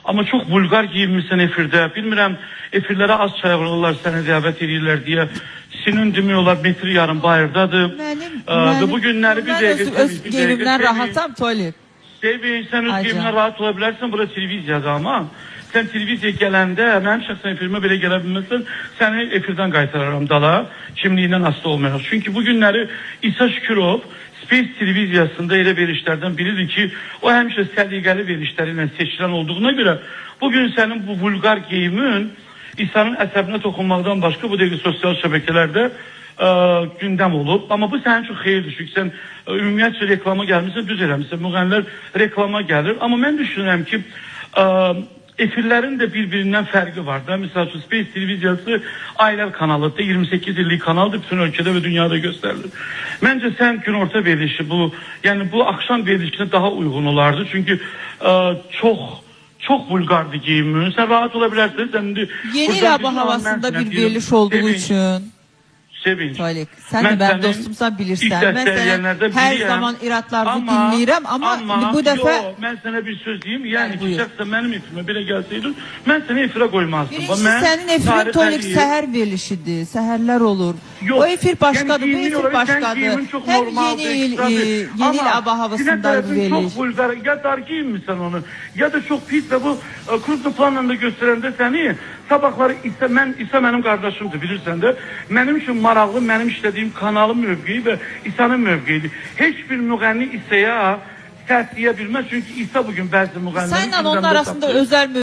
Amma çox vulqar giyinmişsən efirdə. Bilmirəm, efirlərə az çağırırlar, səni dəvət edirlər deyə. Sinin demək olar metri yarım bayırdadır. Və bu günləri bir dəqiqə... Öz geyimdən rahatam, Tolik. Sevin, sən öz geyimdən rahat ola bilərsən, bura televiziyadır amma. Sən televiziyaya gələndə, mənim şəxsən efirimə belə gələ bilməsən, səni efirdən qaytararam dala, kimliyindən asılı olmayaq. Çünki bu günləri İsa Şükürov Space televiziyasında elə verilişlərdən biridir ki, o həmişə səliqəli verilişləri ilə seçilən olduğuna görə, bugün sənin bu vulqar geyimin İsa'nın əsəbinə toxunmaqdan başqa bu dəqiqə sosial şəbəkələrdə gündəm olub. Amma bu sənin üçün xeyirdir. Çünki sən ümumiyyətcə reklama gəlmişsən, düz eləmişsən. Müğənilər reklama gəlir. Amma mən düşünürəm ki, efirlərin də bir-birindən fərqi var da. Misal üçün Space televiziyası ailə kanalıdır. 28 illik kanaldır. Bütün ölkədə və dünyada göstərilir. Məncə sən günorta verilişi yəni bu axşam verilişinə daha uyğun olardı. Çünki çox vulqardı geyimin. Sən rahat ola bilərsən. Yeni il havasında bir veriliş olduğu üçün. Sevinç. Tolik, sen de benim dostumsan bilirsen. Ben her zaman iratlarını dinleyirəm ama bu defa... Yo, ben sana bir söz diyeyim. Yani çıkacaksa benim efirime bile gelseydin ben seni efire koymazdım. Birincisi senin efirin Tolik seher verilişidir. Seherler olur. Yok, o efir başkadır, bu efir başkadır. Hem yeni il havasında bir veriliş. Çok vulgar, ya dar giyinmişsen onu ya da çok pis ve bu kursu planında gösterende seni sabahları İsa benim kardeşimdir bilirsen de. Benim için maraqlı, mənim işlədiyim kanalın mövqeyi və İsa'nın mövqeyidir. Heç bir müğənni İsa'ya səs deyə bilməz. Çünki İsa bugün bəzi müğənnilərin... Səninlə onun arasında özel